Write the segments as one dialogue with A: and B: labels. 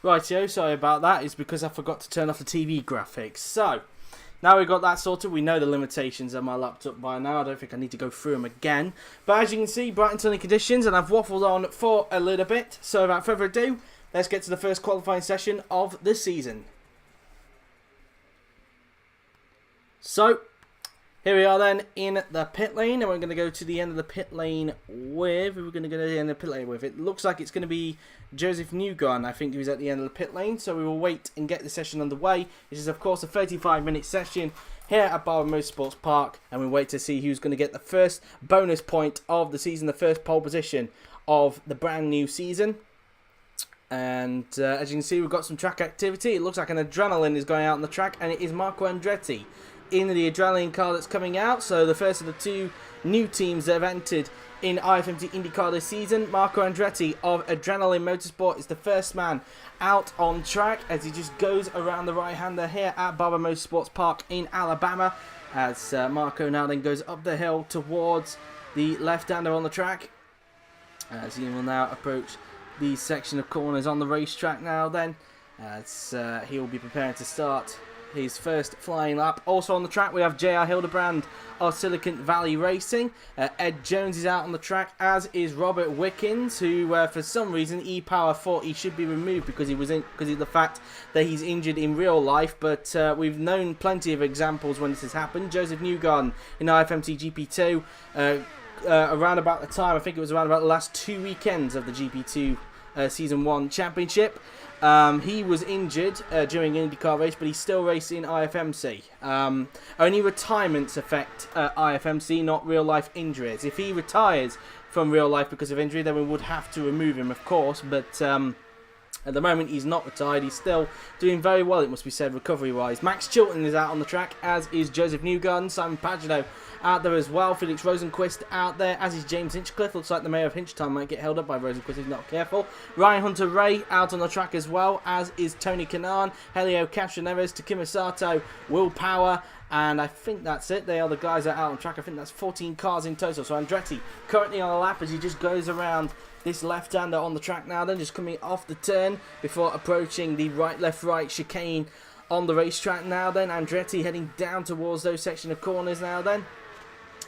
A: Rightio, sorry about that. It's because I forgot to turn off the TV graphics. So, now we've got that sorted, we know the limitations of my laptop by now. I don't think I need to go through them again. But as you can see, bright and sunny conditions, and I've waffled on for a little bit. So without further ado, let's get to the first qualifying session of the season. So, here we are then in the pit lane, and we're going to go to the end of the pit lane with, it looks like it's going to be Joseph Newgarden, I think, who's at the end of the pit lane, so we will wait and get the session underway. This is, of course, a 35-minute session here at Barber Motorsports Park, and we wait to see who's going to get the first bonus point of the season, the first pole position of the brand new season. And as you can see, we've got some track activity. It looks like an adrenaline is going out on the track, and it is Marco Andretti in the adrenaline car that's coming out. So the first of the two new teams that have entered in IFMC IndyCar this season. Marco Andretti of Adrenaline Motorsport is the first man out on track as he just goes around the right-hander here at Barber Motorsports Park in Alabama, as Marco now then goes up the hill towards the left-hander on the track, as he will now approach the section of corners on the racetrack now then, as he will be preparing to start his first flying lap. Also on the track we have J.R. Hildebrand of Silicon Valley Racing. Ed Jones is out on the track, as is Robert Wickens, who for some reason ePower thought he should be removed because of the fact that he's injured in real life, but we've known plenty of examples when this has happened. Joseph Newgarden in IFMC GP2 around about the time, I think it was around about the last 2 weekends of the GP2 Season 1 Championship. He was injured during an IndyCar race, but he's still racing IFMC. Only retirements affect IFMC, not real-life injuries. If he retires from real life because of injury, then we would have to remove him, of course, but at the moment he's not retired. He's still doing very well, it must be said, recovery-wise. Max Chilton is out on the track, as is Joseph Newgarden. Simon Pagenaud out there as well. Felix Rosenquist out there, as is James Hinchcliffe. Looks like the mayor of Hinchtown might get held up by Rosenquist if he's not careful. Ryan Hunter-Ray out on the track as well, as is Tony Kanaan, Helio Castroneves, Takuma Sato, Will Power, and I think that's it. They are the guys that are out on track. I think that's 14 cars in total. So Andretti currently on a lap as he just goes around this left-hander on the track now then, just coming off the turn before approaching the right-left-right chicane on the racetrack now then. Andretti heading down towards those section of corners now then.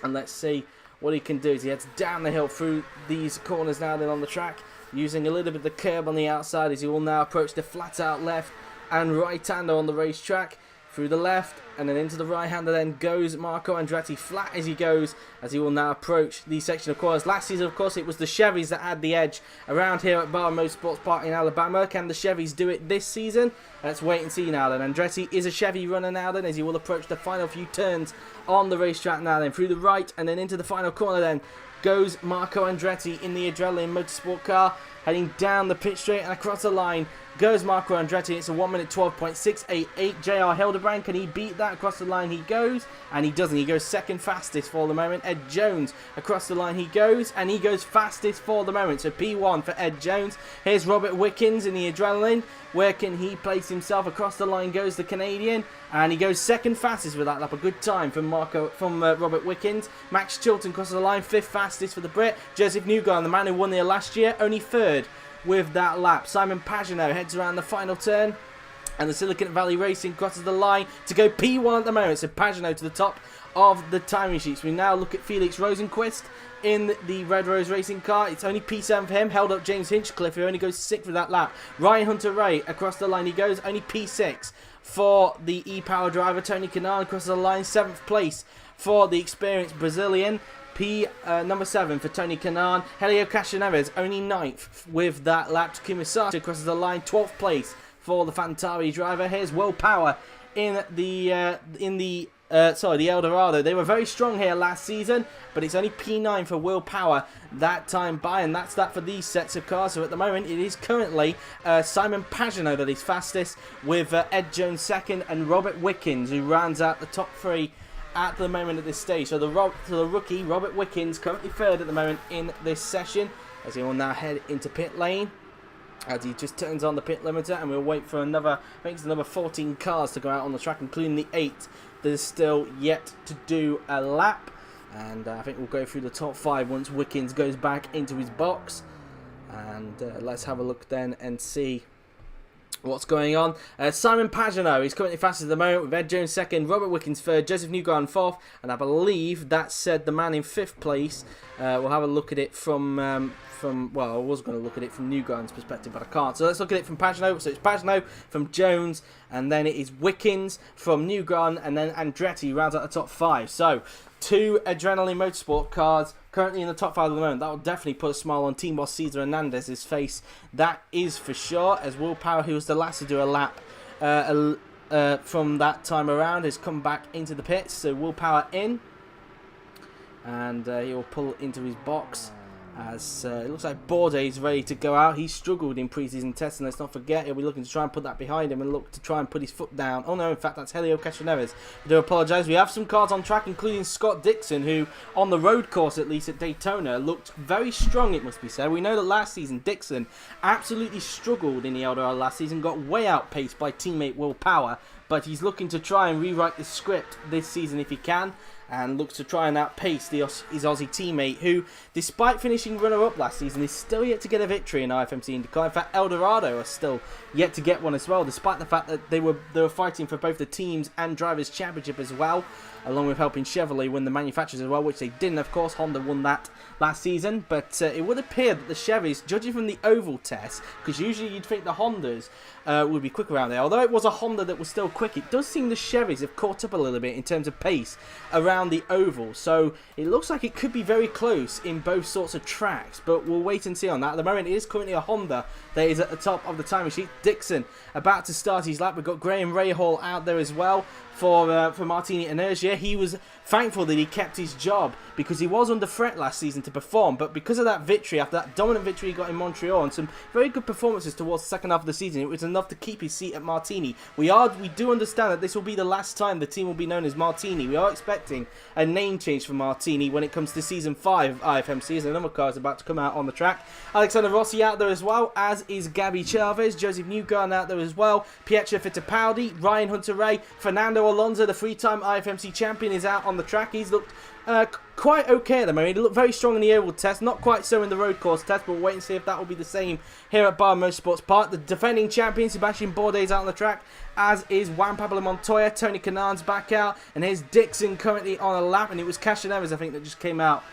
A: And let's see what he can do as he heads down the hill through these corners now then on the track, using a little bit of the curb on the outside as he will now approach the flat-out left and right-hander on the racetrack. Through the left and then into the right-hander then goes Marco Andretti, flat as he goes, as he will now approach the section of corners. Last season, of course, it was the Chevys that had the edge around here at Barber Motorsports Park in Alabama. Can the Chevys do it this season? Let's wait and see now then. Andretti is a Chevy runner now then, as he will approach the final few turns on the racetrack now then. Through the right and then into the final corner then goes Marco Andretti in the Adrenaline Motorsport car, heading down the pit straight and across the line goes Marco Andretti. It's a 1 minute 12.688. J.R. Hildebrand, can he beat that? Across the line he goes, and he doesn't. He goes second fastest for the moment. Ed Jones, across the line he goes, and he goes fastest for the moment. So P1 for Ed Jones. Here's Robert Wickens in the Adrenaline. Where can he place himself? Across the line goes the Canadian, and he goes second fastest with that lap. A good time from Robert Wickens. Max Chilton crosses the line, fifth fastest for the Brit. Joseph Newgarden, the man who won there last year, only third with that lap. Simon Pagenaud heads around the final turn, and the Silicon Valley Racing crosses the line to go P1 at the moment. So Pagenaud to the top of the timing sheets. We now look at Felix Rosenquist in the Red Rose Racing car. It's only P7 for him, held up James Hinchcliffe, who only goes 6th with that lap. Ryan Hunter-Ray across the line he goes, only P6 for the ePower driver. Tony Kanaan crosses the line, 7th place for the experienced Brazilian. Number 7 for Tony Kanaan. Helio Castroneves only 9th with that lap. Takuma Sato crosses the line, 12th place for the Fantari driver. Here's Will Power in the El Dorado. They were very strong here last season, but it's only P9 for Will Power that time by, and that's that for these sets of cars. So at the moment it is currently Simon Pagenaud that is fastest, with Ed Jones second and Robert Wickens who rounds out the top 3 at the moment at this stage. So the rookie Robert Wickens currently third at the moment in this session, as he will now head into pit lane as he just turns on the pit limiter, and we'll wait for another, I think it's another 14 cars to go out on the track, including the 8 that is still yet to do a lap. And I think we'll go through the top 5 once Wickens goes back into his box. And let's have a look then and see what's going on. Simon Pagenaud is currently fastest at the moment with Ed Jones second, Robert Wickens third, Joseph Newgarden fourth, and I believe that said the man in fifth place. We'll have a look at it from well, I was going to look at it from Newgarden's perspective, but I can't. So let's look at it from Pagenaud. So it's Pagenaud from Jones, and then it is Wickens from Newgarden, and then Andretti rounds out the top 5. So 2 Adrenaline Motorsport cars currently in the top 5 at the moment. That will definitely put a smile on Team Boss Cesar Hernandez's face. That is for sure, as Will Power, who was the last to do a lap from that time around, has come back into the pits. So Will Power in, and he will pull into his box. As it looks like Bourdais is ready to go out. He struggled in pre-season testing. Let's not forget, he'll be looking to try and put that behind him and look to try and put his foot down. Oh no, in fact, that's Helio Castroneves. I do apologise. We have some cars on track, including Scott Dixon, who, on the road course at least at Daytona, looked very strong, it must be said. We know that last season, Dixon absolutely struggled in the Eldorado last season, got way outpaced by teammate Will Power, but he's looking to try and rewrite the script this season if he can, and looks to try and outpace his Aussie teammate, who, despite finishing runner-up last season, is still yet to get a victory in IFMC IndyCar. In fact, Eldorado are still yet to get one as well, despite the fact that they were fighting for both the teams and drivers' championship as well, along with helping Chevrolet win the manufacturers as well, which they didn't, of course. Honda won that last season, but it would appear that the Chevys, judging from the oval test, because usually you'd think the Hondas would be quick around there, although it was a Honda that was still quick, it does seem the Chevys have caught up a little bit in terms of pace around the oval, so it looks like it could be very close in both sorts of tracks, but we'll wait and see on that. At the moment, it is currently a Honda that is at the top of the timing sheet. Dixon about to start his lap. We've got Graham Rahal out there as well for Martini Energia. He was thankful that he kept his job because he was under threat last season to perform, but because of that victory, after that dominant victory he got in Montreal and some very good performances towards the second half of the season, it was enough to keep his seat at Martini. We do understand that this will be the last time the team will be known as Martini. We are expecting a name change for Martini when it comes to Season 5 of IFMC, as another car is about to come out on the track. Alexander Rossi out there as well, as is Gabby Chavez. Joseph Newgarden out there as well. Pietro Fittipaldi, Ryan Hunter-Reay, Fernando Alonso, the 3-time IFMC champion, is out on the track. He's looked quite okay at the moment. He looked very strong in the oval test, not quite so in the road course test, but we'll wait and see if that will be the same here at Barber Motorsports Park. The defending champion, Sebastian Bourdais, out on the track, as is Juan Pablo Montoya. Tony Kanaan's back out, and here's Dixon currently on a lap, and it was Castroneves, I think, that just came out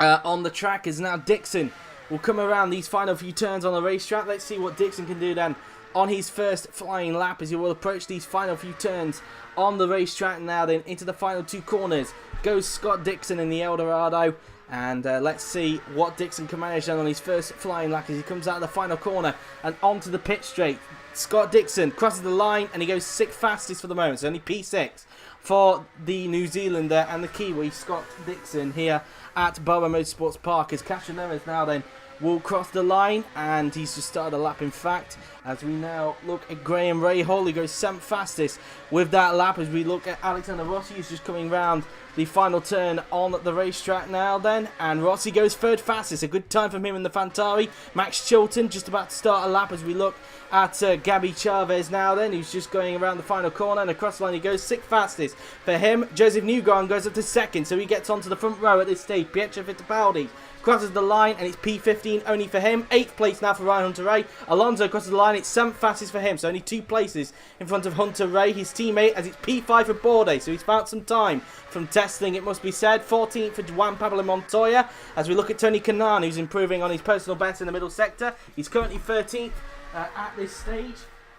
A: on the track, as now Dixon will come around these final few turns on the racetrack. Let's see what Dixon can do then on his first flying lap as he will approach these final few turns on the racetrack. Now then, into the final 2 corners goes Scott Dixon in the Eldorado, and let's see what Dixon can manage then on his first flying lap as he comes out of the final corner and onto the pit straight. Scott Dixon crosses the line and he goes 6th fastest for the moment, so only P6 for the New Zealander and the Kiwi Scott Dixon here at Barber Motorsports Park, as Castroneves now then will cross the line, and he's just started a lap, in fact, as we now look at Graham Rahal, who goes 7th fastest with that lap, as we look at Alexander Rossi, who's just coming round the final turn on the racetrack now then, and Rossi goes 3rd fastest, a good time from him in the Fantari. Max Chilton just about to start a lap as we look at Gabby Chavez now then, who's just going around the final corner, and across the line he goes 6th fastest for him. Joseph Newgarden goes up to 2nd, so he gets onto the front row at this stage. Pietro Fittipaldi crosses the line, and it's P15 only for him. 8th place now for Ryan Hunter-Reay. Alonso crosses the line, it's 7th fastest for him, so only 2 places in front of Hunter-Reay, his teammate, as it's P5 for Bourdais, so he's found some time from testing, it must be said. 14th for Juan Pablo Montoya, as we look at Tony Kanaan, who's improving on his personal best in the middle sector. He's currently 13th at this stage,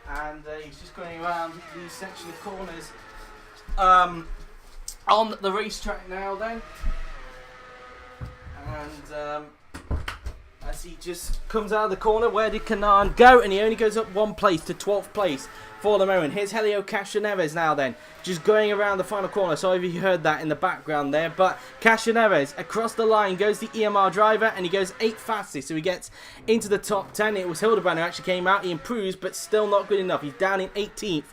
A: and he's just going around these section of corners on the racetrack now then. And as he just comes out of the corner, where did Kanaan go? And he only goes up 1 place to 12th place for the moment. Here's Helio Castroneves now then, just going around the final corner. Sorry if you heard that in the background there, but Castroneves across the line goes the EMR driver, and he goes 8th fastest, so he gets into the top 10. It was Hildebrand who actually came out. He improves, but still not good enough. He's down in 18th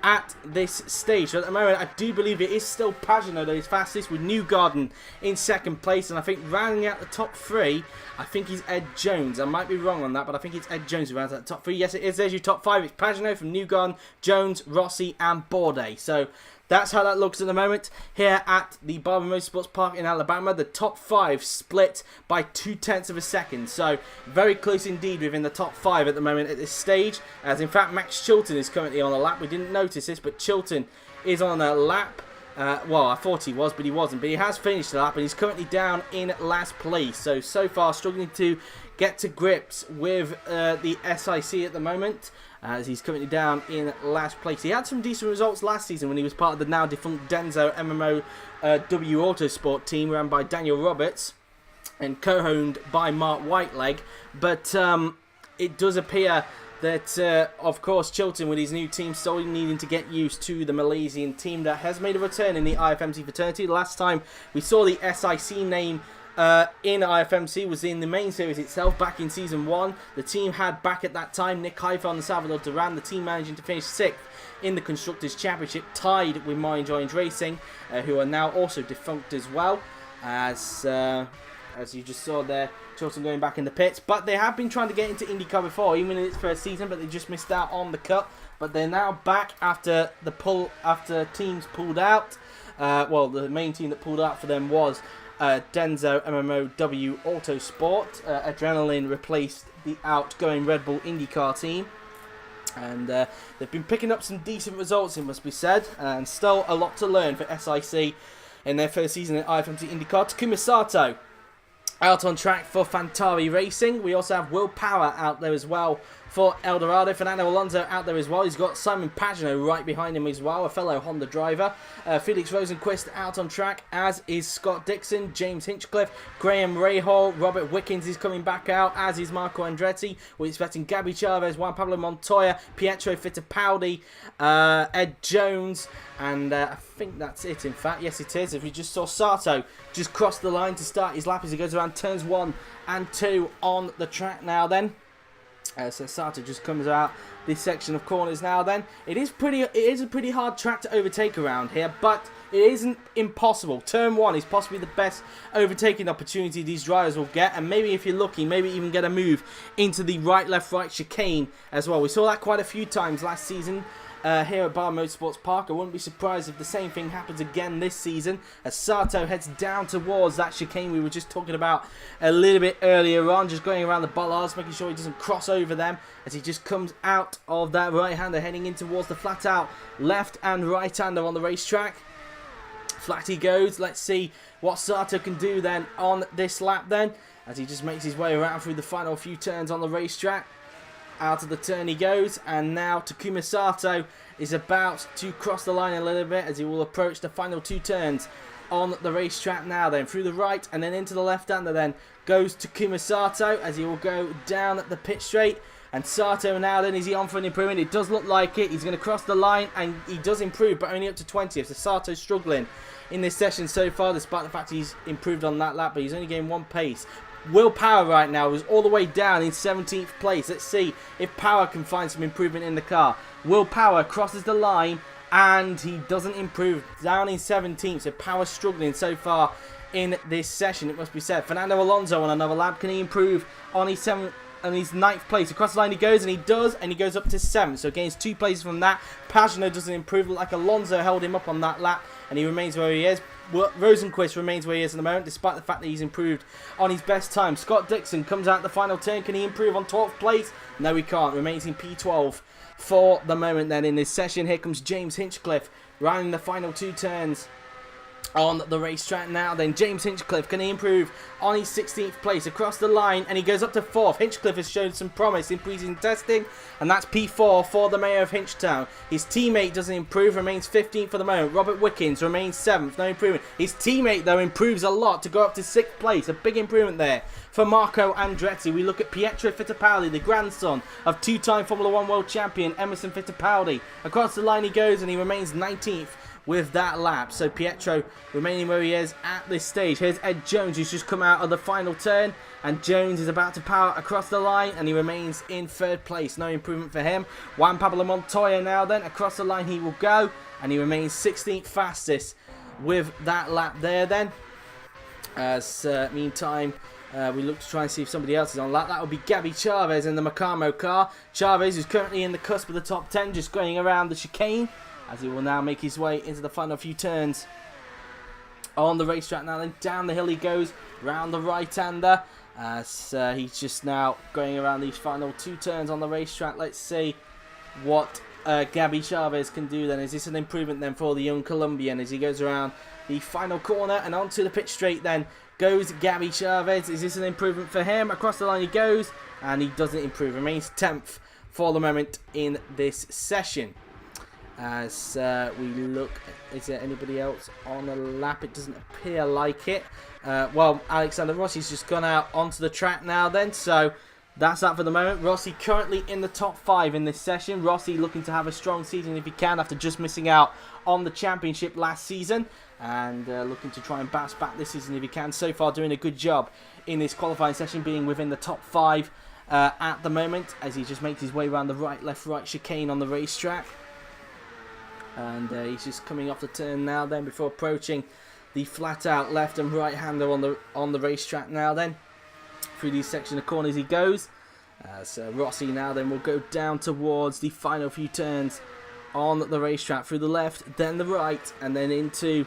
A: at this stage. So at the moment, I do believe it is still Pagenaud that is fastest, with Newgarden in 2nd place, and I think rounding out the top 3, I think he's Ed Jones. I might be wrong on that, but I think it's Ed Jones who rounds out the top 3. Yes, it is. There's your top 5. It's Pagenaud from Newgarden, Jones, Rossi, and Bourdais. So that's how that looks at the moment here at the Barber Motorsports Park in Alabama. The top 5 split by 0.2 of a second. So very close indeed within the top 5 at the moment at this stage. As in fact, Max Chilton is currently on a lap. We didn't notice this, but Chilton is on a lap. Well, I thought he was, but he wasn't. But he has finished the lap, and he's currently down in last place. So far, struggling to get to grips with the SIC at the moment, as he's currently down in last place. He had some decent results last season when he was part of the now defunct Denso MMO W Autosport team run by Daniel Roberts and co-owned by Mark Whiteleg. But it does appear that, of course, Chilton with his new team still needing to get used to the Malaysian team that has made a return in the IFMC fraternity. The last time we saw the SIC name in IFMC was in the main series itself back in Season 1. The team had back at that time Nick Heifel and Salvador Duran, the team managing to finish 6th in the Constructors' Championship, tied with Mine Joined Racing, who are now also defunct as well, as you just saw there, Chilton going back in the pits. But they have been trying to get into IndyCar before, even in its first season, but they just missed out on the cut. But they're now back after teams pulled out. Well, the main team that pulled out for them was Denso MMO W Autosport. Adrenaline replaced the outgoing Red Bull IndyCar team, and they've been picking up some decent results, it must be said, and still a lot to learn for SIC in their first season at IFMC IndyCar. Takuma Sato out on track for Fantari Racing. We also have Will Power out there as well for Eldorado. Fernando Alonso out there as well. He's got Simon Pagenaud right behind him as well, a fellow Honda driver. Felix Rosenquist out on track, as is Scott Dixon, James Hinchcliffe, Graham Rahal, Robert Wickens is coming back out, as is Marco Andretti. We're expecting Gabby Chavez, Juan Pablo Montoya, Pietro Fittipaldi, Ed Jones, and I think that's it, in fact. Yes, it is. If we just saw Sato just cross the line to start his lap as he goes around turns 1 and 2 on the track now then. So Sato just comes out this section of corners now then. It is a pretty hard track to overtake around here, but it isn't impossible. Turn 1 is possibly the best overtaking opportunity these drivers will get, and maybe if you're lucky, maybe even get a move into the right, left, right chicane as well. We saw that quite a few times last season here at Barber Motorsports Park. I wouldn't be surprised if the same thing happens again this season, as Sato heads down towards that chicane we were just talking about a little bit earlier on, just going around the bollards, making sure he doesn't cross over them as he just comes out of that right-hander, heading in towards the flat-out left and right-hander on the racetrack. Flat he goes. Let's see what Sato can do then on this lap then, as he just makes his way around through the final few turns on the racetrack. Out of the turn he goes, and now Takuma Sato is about to cross the line a little bit as he will approach the final 2 turns on the racetrack now then. Through the right and then into the left-hander then goes Takuma Sato as he will go down the pit straight. And Sato now then, is he on for an improvement? It does look like it. He's going to cross the line, and he does improve, but only up to 20th. So Sato's struggling in this session so far, despite the fact he's improved on that lap, but he's only gained 1 pace. Will Power right now is all the way down in 17th place. Let's see if Power can find some improvement in the car. Will Power crosses the line, and he doesn't improve, down in 17th. So Power struggling so far in this session, it must be said. Fernando Alonso on another lap. Can he improve on his 9th place? Across the line he goes, and he does, and he goes up to 7th. So gains 2 places from that. Pagenaud doesn't improve, like Alonso held him up on that lap, and he remains where he is. Rosenquist remains where he is at the moment, despite the fact that he's improved on his best time. Scott Dixon comes out the final turn. Can he improve on 12th place? No, he can't. Remains in P12 for the moment then in this session. Here comes James Hinchcliffe running the final 2 turns on the racetrack now then. James Hinchcliffe, can he improve on his 16th place? Across the line, and he goes up to 4th. Hinchcliffe has shown some promise in pre-season testing, and that's P4 for the mayor of Hinchtown. His teammate doesn't improve, remains 15th for the moment. Robert Wickens remains 7th, no improvement. His teammate though improves a lot to go up to 6th place, a big improvement there for Marco Andretti. We look at Pietro Fittipaldi, the grandson of 2-time Formula 1 world champion Emerson Fittipaldi. Across the line he goes, and he remains 19th with that lap. So Pietro remaining where he is at this stage. Here's Ed Jones, who's just come out of the final turn, and Jones is about to power across the line, and he remains in 3rd place. No improvement for him. Juan Pablo Montoya now then, across the line he will go, and he remains 16th fastest with that lap there then. As meantime, we look to try and see if somebody else is on lap. That will be Gabby Chavez in the Macamo car. Chavez is currently in the cusp of the top 10, just going around the chicane as he will now make his way into the final few turns on the racetrack. Now then, down the hill he goes, round the right-hander, as he's just now going around these final 2 turns on the racetrack. Let's see what Gabby Chavez can do then. Is this an improvement then for the young Colombian as he goes around the final corner and onto the pit straight then goes Gabby Chavez? Is this an improvement for him? Across the line he goes, and he doesn't improve. Remains 10th for the moment in this session. As we look, is there anybody else on the lap? It doesn't appear like it. Well, Alexander Rossi's just gone out onto the track now then, so that's that for the moment. Rossi currently in the top 5 in this session. Rossi looking to have a strong season if he can after just missing out on the championship last season, and looking to try and bounce back this season if he can. So far doing a good job in this qualifying session, being within the top 5 at the moment, as he just makes his way around the right, left, right chicane on the racetrack. And he's just coming off the turn now then before approaching the flat out left and right hander on the racetrack now then. Through these section of corners he goes. So Rossi now then will go down towards the final few turns on the racetrack, through the left, then the right, and then into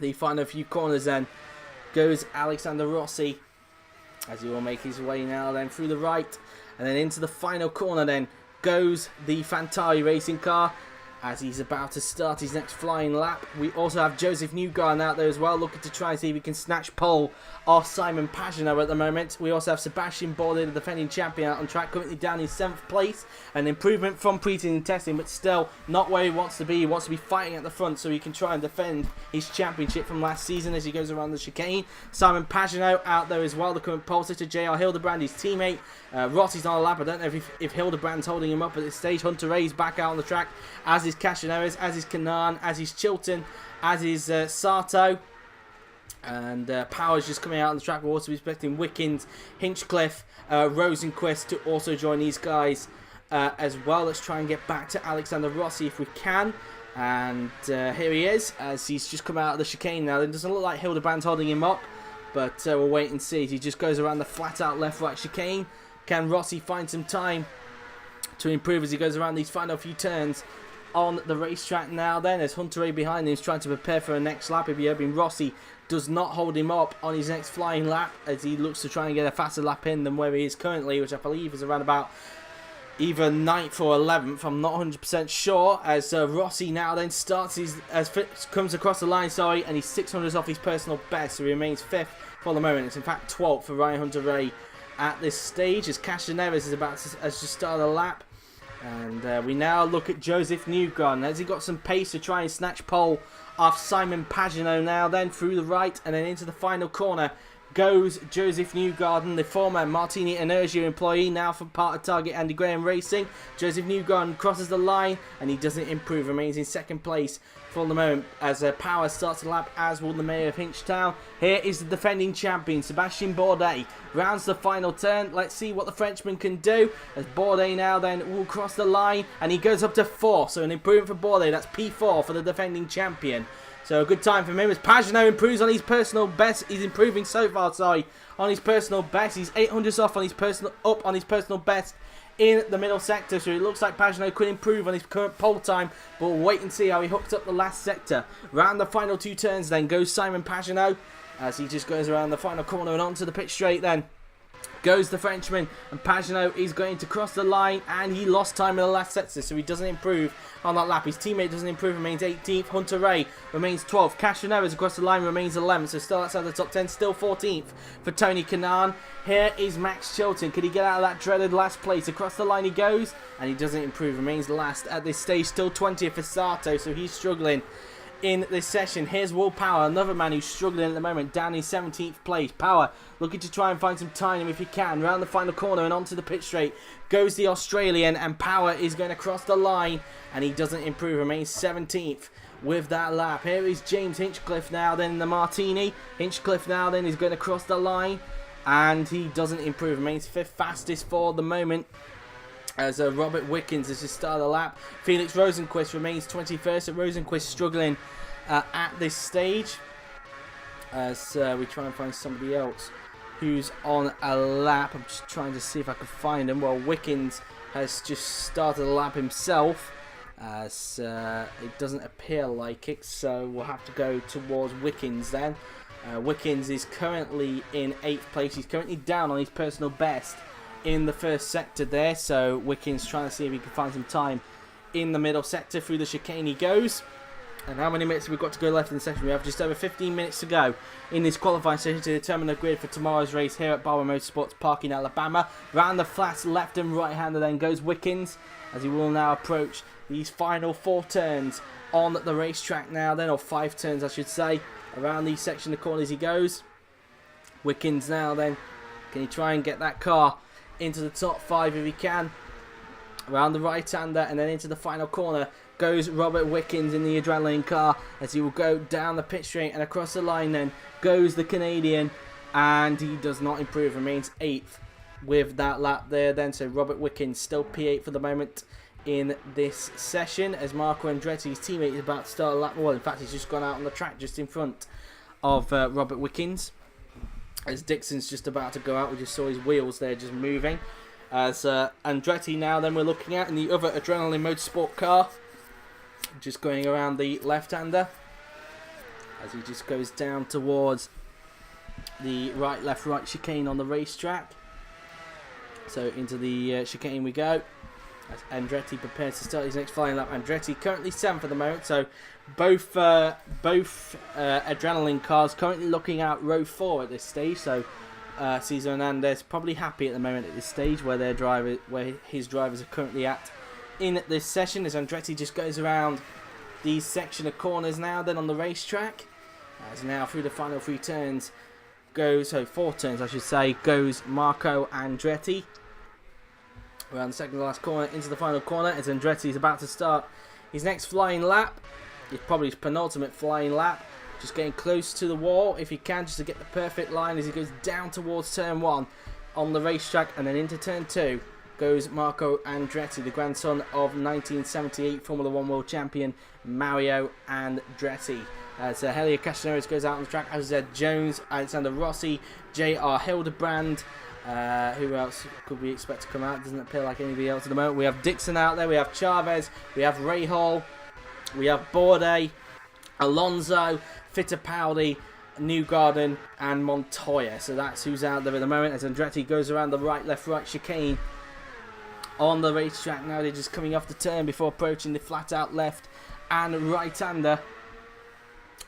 A: the final few corners then goes Alexander Rossi, as he will make his way now then through the right, and then into the final corner then goes the Fantari racing car, as he's about to start his next flying lap. We also have Joseph Newgarden out there as well, looking to try and see if he can snatch pole off Simon Pagenaud at the moment. We also have Sebastian Bourdais, the defending champion, out on track, currently down in 7th place. An improvement from Prix in testing, but still not where he wants to be. He wants to be fighting at the front so he can try and defend his championship from last season as he goes around the chicane. Simon Pagenaud out there as well, the current pole sitter. JR Hildebrand, his teammate. Rossi's on a lap. I don't know if Hildebrand's holding him up at this stage. Hunter Ray's back out on the track, as is Cashioneris, as is Kanan, as is Chilton, as is Sato. And Power's just coming out on the track. We're also expecting Wickens, Hinchcliffe, Rosenquist to also join these guys as well. Let's try and get back to Alexander Rossi if we can. And here he is, as he's just come out of the chicane now. It doesn't look like Hildebrand's holding him up, but we'll wait and see. He just goes around the flat out left right chicane. Can Rossi find some time to improve as he goes around these final few turns on the racetrack now then, as Hunter Ray behind him is trying to prepare for a next lap. If you're hoping Rossi does not hold him up on his next flying lap, as he looks to try and get a faster lap in than where he is currently, which I believe is around about either 9th or 11th. I'm not 100% sure, as Rossi now then starts comes across the line, and he's 600 off his personal best, so he remains 5th for the moment. It's in fact 12th for Ryan Hunter Ray at this stage, as Cashioneris is about to just start a lap. And we now look at Joseph Newgarden. Has he got some pace to try and snatch pole off Simon Pagenaud now then, through the right, and then into the final corner goes Joseph Newgarden, the former Martini Energia employee, now for part of Target Andy Graham Racing. Joseph Newgarden crosses the line, and he doesn't improve, remains in 2nd place for the moment, as Power starts the lap, as will the Mayor of Hinchtown. Here is the defending champion, Sebastian Bourdais, rounds the final turn. Let's see what the Frenchman can do, as Bourdais now then will cross the line, and he goes up to 4th, so an improvement for Bourdais. That's P4 for the defending champion. So a good time for him as Pagenaud improves on his personal best. He's improving so far, on his personal best. He's 800 off on his personal best in the middle sector. So it looks like Pagenaud could improve on his current pole time, but we'll wait and see how he hooks up the last sector. Round the final 2 turns then goes Simon Pagenaud, as he just goes around the final corner and onto the pit straight then goes the Frenchman, and Pagenaud is going to cross the line, and he lost time in the last sector, so he doesn't improve on that lap. His teammate doesn't improve, remains 18th. Hunter Ray remains 12th. Cashioneris across the line remains 11th, so still outside the top 10, still 14th for Tony Kanaan. Here is Max Chilton. Could he get out of that dreaded last place? Across the line he goes, and he doesn't improve, remains last at this stage, still 20th for Sato, so he's struggling in this session. Here's Will Power, another man who's struggling at the moment, down in 17th place. Power looking to try and find some time if he can. Round the final corner and onto the pit straight goes the Australian, and Power is going to cross the line, and he doesn't improve, remains 17th with that lap. Here is James Hinchcliffe now then in the Martini. Hinchcliffe now then is going to cross the line, and he doesn't improve, remains 5th fastest for the moment, as Robert Wickens has just started the lap. Felix Rosenquist remains 21st, so Rosenquist struggling at this stage, as we try and find somebody else who's on a lap. I'm just trying to see if I can find him. Well, Wickens has just started a lap himself, as it doesn't appear like it, so we'll have to go towards Wickens then. Wickens is currently in 8th place. He's currently down on his personal best in the first sector there, so Wickens trying to see if he can find some time in the middle sector. Through the chicane he goes. And how many minutes have we got to go left in the session? We have just over 15 minutes to go in this qualifying session to determine the grid for tomorrow's race here at Barber Motorsports Park in Alabama. Round the flats, left and right hander then goes Wickens, as he will now approach these final 4 turns on the racetrack now then, or 5 turns I should say. Around these section of corners he goes. Wickens now then, can he try and get that car into the top 5 if he can? Around the right hander and then into the final corner goes Robert Wickens in the adrenaline car, as he will go down the pit straight and across the line. Then goes the Canadian, and he does not improve, remains 8th with that lap there then. So Robert Wickens still P8 for the moment in this session, as Marco Andretti's teammate is about to start a lap. Well, in fact he's just gone out on the track just in front of Robert Wickens, as Dixon's just about to go out. We just saw his wheels there just moving, as Andretti now then we're looking at in the other adrenaline motorsport car, just going around the left-hander as he just goes down towards the right, left, right chicane on the racetrack. So into the chicane we go, as Andretti prepares to start his next flying lap. Andretti currently 7th at the moment, so both adrenaline cars currently looking out row 4 at this stage. So Cesar Hernandez probably happy at the moment at this stage where his drivers are currently at in this session, as Andretti just goes around these section of corners now then on the racetrack, as now through the final 3 turns goes, so 4 turns I should say, goes Marco Andretti. Around the second to last corner into the final corner, as Andretti is about to start his next flying lap. It's probably his penultimate flying lap, just getting close to the wall if he can, just to get the perfect line as he goes down towards turn 1 on the racetrack, and then into turn 2 goes Marco Andretti, the grandson of 1978 Formula 1 world champion Mario Andretti. So Helio Castroneves goes out on the track, as I said, Jones, Alexander Rossi, J.R. Hildebrand. Who else could we expect to come out? Doesn't appear like anybody else at the moment. We have Dixon out there, we have Chavez, we have Rahal, we have Bourdais, Alonso, Fittipaldi, Newgarden and Montoya. So that's who's out there at the moment, as Andretti goes around the right, left, right chicane on the racetrack now. They're just coming off the turn before approaching the flat out left and right hander.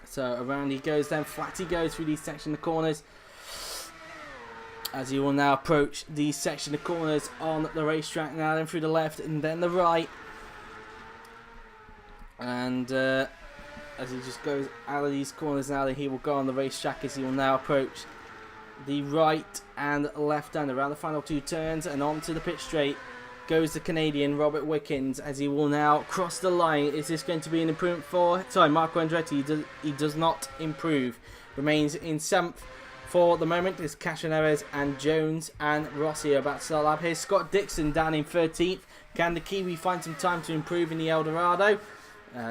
A: So around he goes then, flat he goes through these section of corners, as he will now approach these section of corners on the racetrack now, then through the left and then the right. And as he just goes out of these corners now, then he will go on the racetrack, as he will now approach the right and left hand around the final 2 turns, and onto the pit straight goes the Canadian Robert Wickens, as he will now cross the line. Is this going to be an improvement for Marco Andretti? He does not improve, remains in 7th for the moment, as Castroneves and Jones and Rossi are about to start lap. Here's Scott Dixon down in 13th. Can the Kiwi find some time to improve in the Eldorado?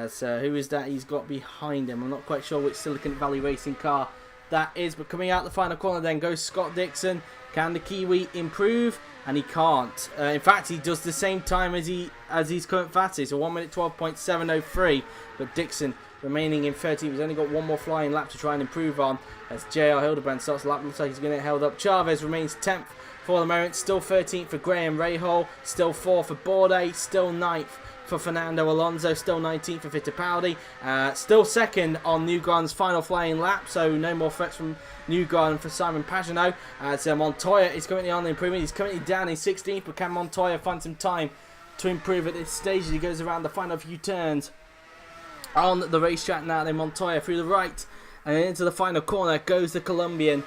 A: So who is that he's got behind him? I'm not quite sure which Silicon Valley racing car that is, but coming out the final corner then goes Scott Dixon. Can the Kiwi improve? And he can't. In fact, he does the same time as his current fastest, so 1 minute 12.703. But Dixon remaining in 13th. He's only got one more flying lap to try and improve on, as J.R. Hildebrand starts the lap. Looks like he's going to get held up. Chavez remains 10th for the moment. Still 13th for Graham Rahal. Still 4th for Bourdais. Still 9th for Fernando Alonso. Still 19th for Fittipaldi. Still 2nd on Newgarden's final flying lap, so no more threats from Newgarden for Simon Pagenaud. As Montoya is currently on the improvement. He's currently down in 16th, but can Montoya find some time to improve at this stage as he goes around the final few turns on the racetrack now? Then Montoya through the right and into the final corner goes the Colombian,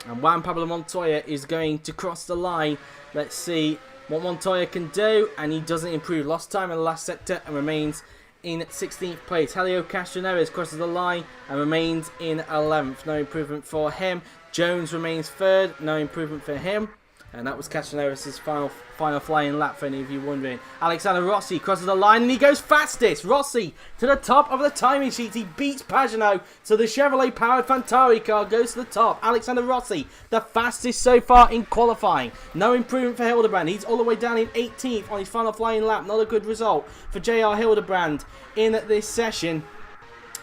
A: and Juan Pablo Montoya is going to cross the line. Let's see what Montoya can do, and he doesn't improve. Lost time in the last sector and remains in 16th place. Helio Castroneves crosses the line and remains in 11th. No improvement for him. Jones remains 3rd. No improvement for him. And that was Castaneris' final flying lap, for any of you wondering. Alexander Rossi crosses the line and he goes fastest. Rossi to the top of the timing sheet. He beats Pagano. So the Chevrolet-powered Fantari car goes to the top. Alexander Rossi, the fastest so far in qualifying. No improvement for Hildebrand. He's all the way down in 18th on his final flying lap. Not a good result for JR Hildebrand in this session.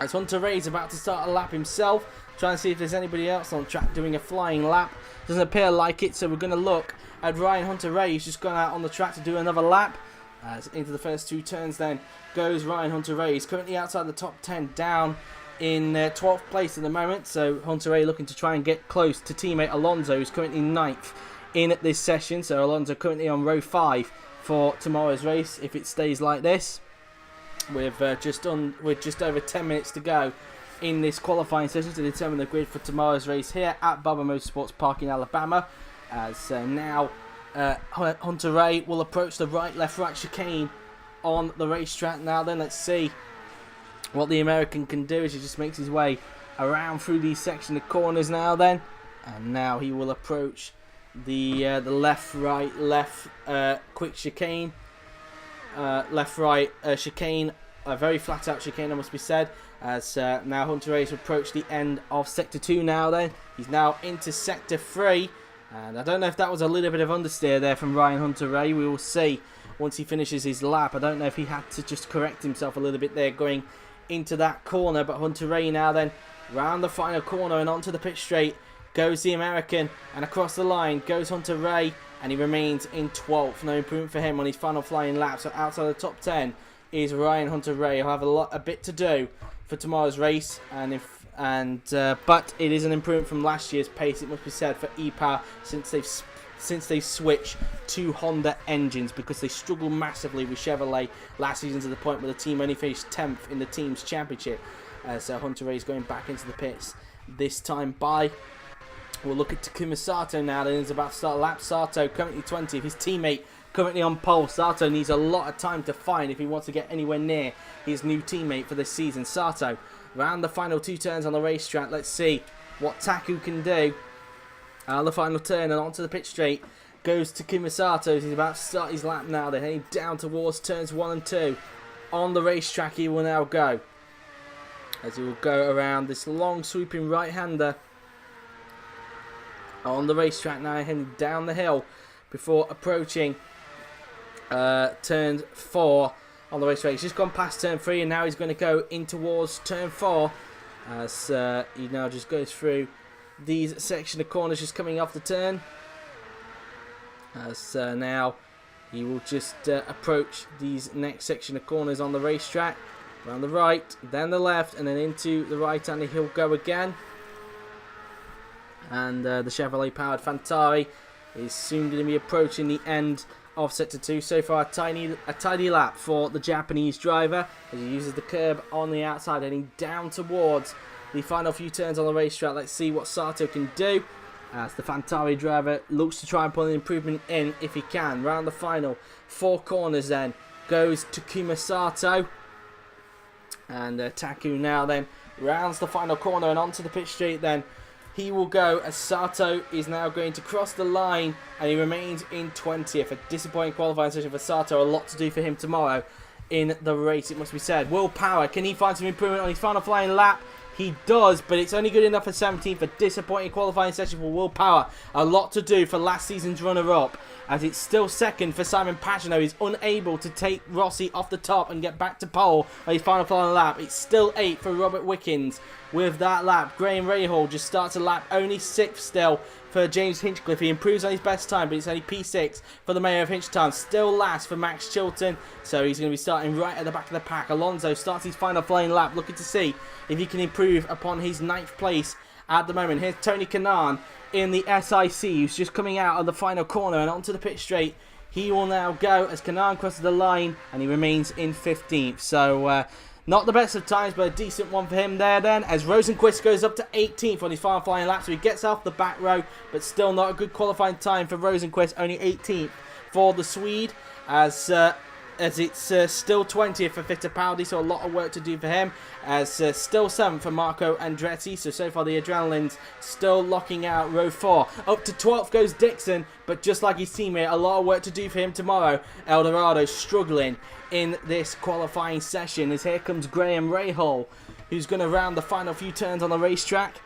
A: As Hunter Ray's about to start a lap himself. Trying to see if there's anybody else on track doing a flying lap. Doesn't appear like it, so we're going to look at Ryan Hunter-Reay. He's just gone out on the track to do another lap. As into the first 2 turns then goes Ryan Hunter-Reay. He's currently outside the top 10, down in 12th place at the moment. So Hunter-Reay looking to try and get close to teammate Alonso, who's currently 9th in this session. So Alonso currently on row 5 for tomorrow's race, if it stays like this. With just over 10 minutes to go in this qualifying session to determine the grid for tomorrow's race here at Barber Motorsports Park in Alabama. As now Hunter-Reay will approach the left chicane on the racetrack. Now then, let's see what the American can do as he just makes his way around through these section of corners now then. And now he will approach the left quick chicane. Left-right chicane, a very flat-out chicane, I must be said, as now Hunter-Reay has approached the end of Sector 2 now then. He's now into Sector 3, and I don't know if that was a little bit of understeer there from Ryan Hunter-Reay. We will see once he finishes his lap. I don't know if he had to just correct himself a little bit there going into that corner, but Hunter-Reay now then round the final corner and onto the pit straight goes the American, and across the line goes Hunter-Reay, and he remains in 12th. No improvement for him on his final flying lap. So outside the top 10 is Ryan Hunter-Reay. He'll have a bit to do for tomorrow's race, but it is an improvement from last year's pace, it must be said, for E-Power since they've switched to Honda engines, because they struggled massively with Chevrolet last season to the point where the team only finished 10th in the team's championship. So Hunter-Reay is going back into the pits this time by. We'll look at Takuma Sato now, and he's about to start a lap. Sato currently 20th, his teammate currently on pole. Sato needs a lot of time to find if he wants to get anywhere near his new teammate for this season. Sato, round the final 2 turns on the racetrack. Let's see what Taku can do. The final turn and onto the pit straight goes Takuma Sato. He's about to start his lap now. They're heading down towards turns 1 and 2. On the racetrack he will now go, as he will go around this long sweeping right-hander on the racetrack now, heading down the hill before approaching turn 4 on the racetrack. He's just gone past turn 3 and now he's going to go in towards turn 4 as he now just goes through these section of corners just coming off the turn. As now he will just approach these next section of corners on the racetrack. Around the right, then the left, and then into the right, and he'll go again. And the Chevrolet-powered Fantari is soon going to be approaching the end of Sector 2. So far, a tidy lap for the Japanese driver as he uses the curb on the outside, heading down towards the final few turns on the racetrack. Let's see what Sato can do as the Fantari driver looks to try and put an improvement in if he can. Round the final 4 corners then goes Takuma Sato. And Taku now then rounds the final corner and onto the pit straight then. He will go as Sato is now going to cross the line and he remains in 20th. A disappointing qualifying session for Sato. A lot to do for him tomorrow in the race, it must be said. Will Power, can he find some improvement on his final flying lap? He does, but it's only good enough for 17th. A disappointing qualifying session for Will Power. A lot to do for last season's runner-up, as it's still second for Simon Pagano. He's unable to take Rossi off the top and get back to pole on his final flying lap. It's still 8th for Robert Wickens with that lap. Graham Rahal just starts a lap, only 6th still for James Hinchcliffe. He improves on his best time, but it's only P6 for the Mayor of Hinchtown. Still last for Max Chilton, so he's going to be starting right at the back of the pack. Alonso starts his final flying lap, looking to see if he can improve upon his 9th place at the moment. Here's Tony Kanaan in the SIC, who's just coming out of the final corner and onto the pit straight. He will now go as Kanaan crosses the line, and he remains in 15th. So, not the best of times, but a decent one for him there then, as Rosenquist goes up to 18th on his final flying lap, so he gets off the back row, but still not a good qualifying time for Rosenquist, only 18th for the Swede, as as it's still 20th for Fittipaldi, so a lot of work to do for him. As still 7th for Marco Andretti, so far the Adrenaline's still locking out row 4. Up to 12th goes Dixon, but just like his teammate, a lot of work to do for him tomorrow. Eldorado struggling in this qualifying session, as here comes Graham Rahal, who's going to round the final few turns on the racetrack.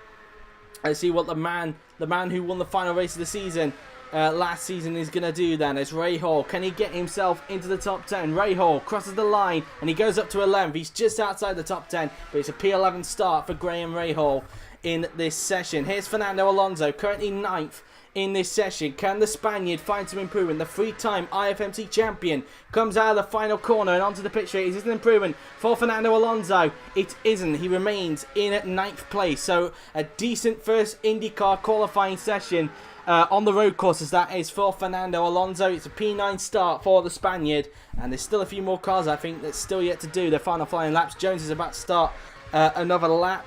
A: Let's see what the man who won the final race of the season last season is going to do then. As Rahal, can he get himself into the top 10? Rahal crosses the line and he goes up to 11th. He's just outside the top 10, but it's a P11 start for Graham Rahal in this session. Here's Fernando Alonso, currently 9th in this session. Can the Spaniard find some improvement? The three-time IFMC champion comes out of the final corner and onto the pit straight. Is this an improvement for Fernando Alonso? It isn't. He remains in at 9th place. So a decent first IndyCar qualifying session on the road courses, that is, for Fernando Alonso. It's a P9 start for the Spaniard, and there's still a few more cars, I think, that's still yet to do their final flying laps. Jones is about to start another lap.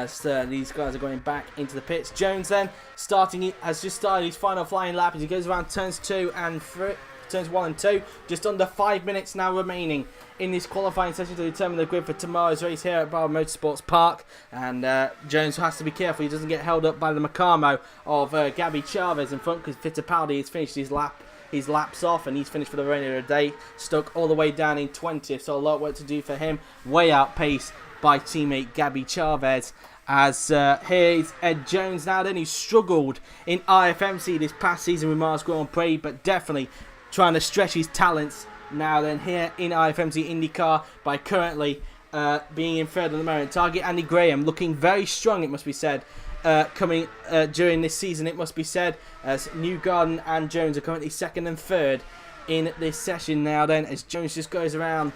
A: So these guys are going back into the pits. Jones then has just started his final flying lap as he goes around turns 1 and 2. Just under 5 minutes now remaining in this qualifying session to determine the grid for tomorrow's race here at Barber Motorsports Park. And Jones has to be careful he doesn't get held up by the Macamo of Gabby Chavez in front, because Fittipaldi has finished his laps off, and he's finished for the rain of the day, stuck all the way down in 20th. So a lot of work to do for him, way outpaced by teammate Gabby Chavez. As here's Ed Jones now then, who struggled in IFMC this past season with Mars Grand Prix, but definitely trying to stretch his talents now then here in IFMC IndyCar by currently being in third at the moment. Target Andy Graham looking very strong, it must be said, coming during this season, it must be said, as Newgarden and Jones are currently 2nd and 3rd in this session now then, as Jones just goes around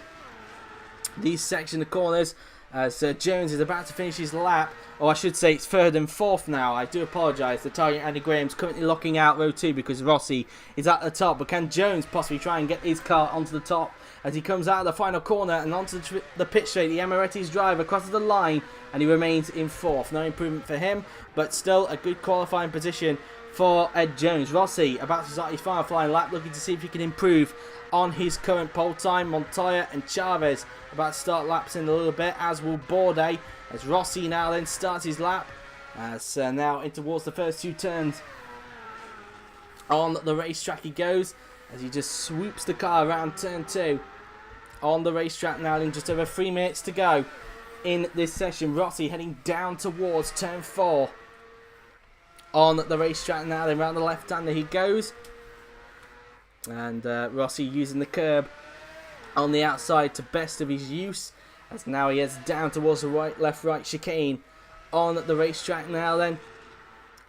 A: these section of corners. As Jones is about to finish his lap, or I should say it's 3rd and 4th now. I do apologise. The target Andy Graham's currently locking out row 2 because Rossi is at the top. But can Jones possibly try and get his car onto the top as he comes out of the final corner and onto the pit straight? The Emiretti's driver crosses the line and he remains in 4th. No improvement for him, but still a good qualifying position for Ed Jones. Rossi about to start his final flying lap, looking to see if he can improve on his current pole time. Montoya and Chavez about to start laps in a little bit, as will Bourdais, as Rossi now then starts his lap, as now in towards the first 2 turns on the racetrack he goes, as he just swoops the car around turn 2 on the racetrack now in just over 3 minutes to go in this session. Rossi heading down towards turn 4 on the racetrack now then, round the left-hander he goes. And Rossi using the curb on the outside to best of his use, as now he heads down towards the right, left-right chicane on the racetrack now then.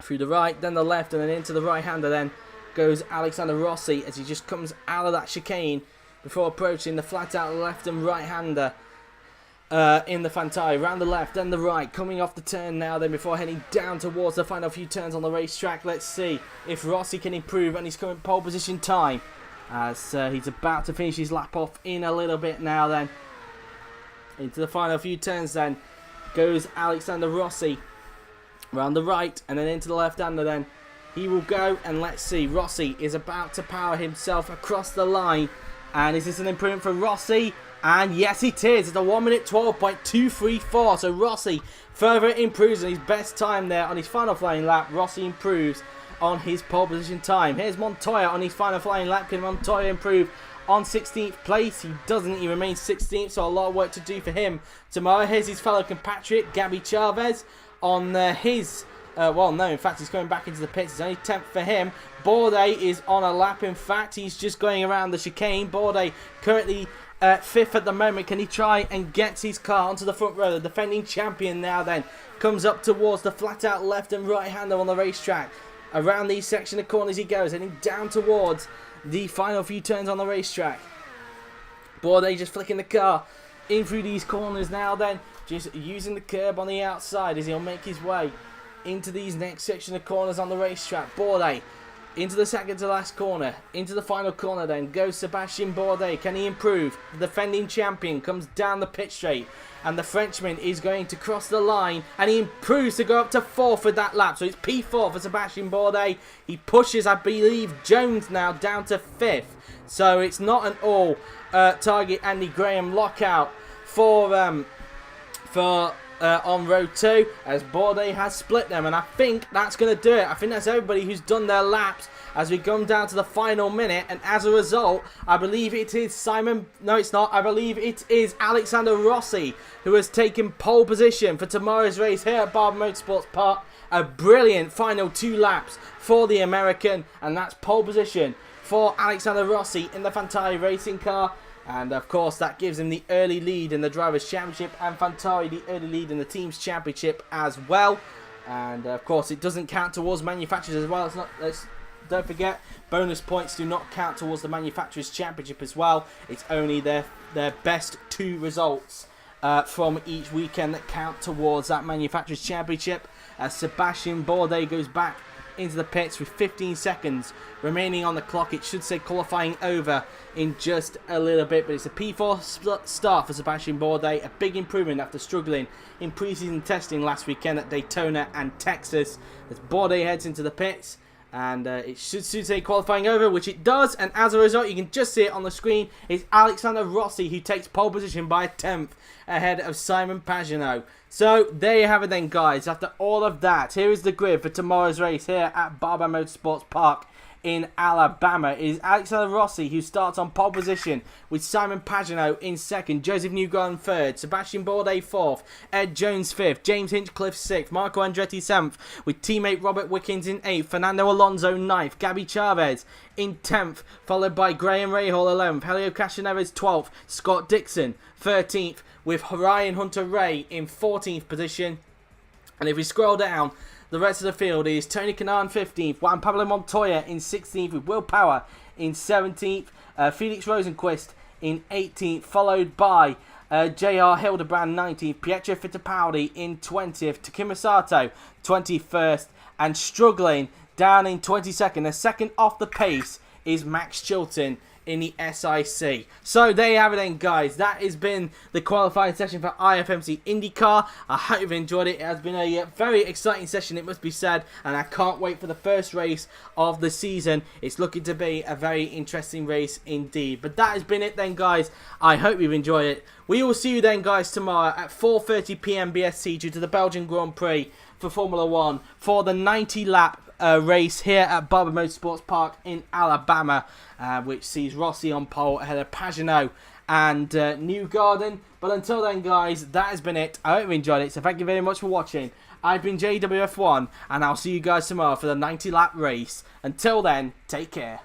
A: Through the right, then the left, and then into the right-hander then goes Alexander Rossi as he just comes out of that chicane before approaching the flat-out left and right-hander in the Fantai. Round the left, then the right, coming off the turn now then before heading down towards the final few turns on the racetrack. Let's see if Rossi can improve on his current pole position time, as he's about to finish his lap off in a little bit now then. Into the final few turns then goes Alexander Rossi. Round the right and then into the left-hander then he will go, and let's see, Rossi is about to power himself across the line. And is this an improvement for Rossi? And yes, it is. It's a 1 minute 12.234. So Rossi further improves on his best time there on his final flying lap. Rossi improves on his pole position time. Here's Montoya on his final flying lap. Can Montoya improve on 16th place? He doesn't. He remains 16th, so a lot of work to do for him tomorrow. Here's his fellow compatriot, Gabby Chavez, on his... well, no, in fact, he's going back into the pits. It's only 10th for him. Bourdais is on a lap. In fact, he's just going around the chicane. Bourdais currently 5th at the moment. Can he try and get his car onto the front row? The defending champion now then comes up towards the flat-out left and right-hander on the racetrack. Around these section of corners he goes, heading down towards the final few turns on the racetrack. Bourdais just flicking the car in through these corners now then, just using the curb on the outside as he'll make his way into these next section of corners on the racetrack. Bourdais Into the second to last corner. Into the final corner then goes Sebastian Bourdais. Can he improve? The defending champion comes down the pit straight. And the Frenchman is going to cross the line. And he improves to go up to 4th with that lap. So it's P4 for Sebastian Bourdais. He pushes, I believe, Jones now down to 5th. So it's not an all target Andy Graham lockout for on row 2, as Bourdais has split them, and I think that's going to do it. I think that's everybody who's done their laps as we come down to the final minute, and as a result, I believe it is I believe it is Alexander Rossi who has taken pole position for tomorrow's race here at Barber Motorsports Park. A brilliant final 2 laps for the American, and that's pole position for Alexander Rossi in the Fantari racing car. And of course that gives him the early lead in the Drivers' Championship, and Fantari the early lead in the Teams' Championship as well. And of course it doesn't count towards manufacturers as well. Don't forget, bonus points do not count towards the Manufacturers' Championship as well. It's only their best 2 results from each weekend that count towards that Manufacturers' Championship. As Sebastian Bourdais goes back into the pits with 15 seconds remaining on the clock. It should say qualifying over in just a little bit, but it's a P4 start for Sebastian Bourdais, a big improvement after struggling in pre-season testing last weekend at Daytona and Texas. As Bourdais heads into the pits, and it should say qualifying over, which it does, and as a result, you can just see it on the screen, it's Alexander Rossi who takes pole position by a 10th ahead of Simon Pagenaud. So there you have it then, guys. After all of that, here is the grid for tomorrow's race here at Barber Motorsports Park in Alabama. It is Alexander Rossi who starts on pole position with Simon Pagenaud in 2nd, Joseph Newgarden 3rd, Sebastian Bourdais 4th, Ed Jones 5th, James Hinchcliffe 6th, Marco Andretti 7th, with teammate Robert Wickens in 8th, Fernando Alonso 9th, Gabby Chavez in 10th, followed by Graham Rahal 11th, Helio Castroneves 12th, Scott Dixon 13th, with Ryan Hunter-Ray in 14th position. And if we scroll down, the rest of the field is Tony Kanaan 15th, Juan Pablo Montoya in 16th, with Will Power in 17th, Felix Rosenquist in 18th, followed by J.R. Hildebrand 19th, Pietro Fittipaldi in 20th, Takuma Sato 21st, and struggling down in 22nd, a second off the pace, is Max Chilton in the SIC. So there you have it then, guys. That has been the qualifying session for IFMC IndyCar. I hope you've enjoyed it. It has been a very exciting session, it must be said, and I can't wait for the first race of the season. It's looking to be a very interesting race indeed. But that has been it then, guys. I hope you've enjoyed it. We will see you then, guys, tomorrow at 4:30 PM BST due to the Belgian Grand Prix for Formula 1 for the 90-lap race here at Barber Motorsports Park in Alabama, which sees Rossi on pole ahead of Pagenaud and Newgarden. But until then, guys, that has been it. I hope you enjoyed it, so thank you very much for watching. I've been JWF1, and I'll see you guys tomorrow for the 90-lap race. Until then, take care.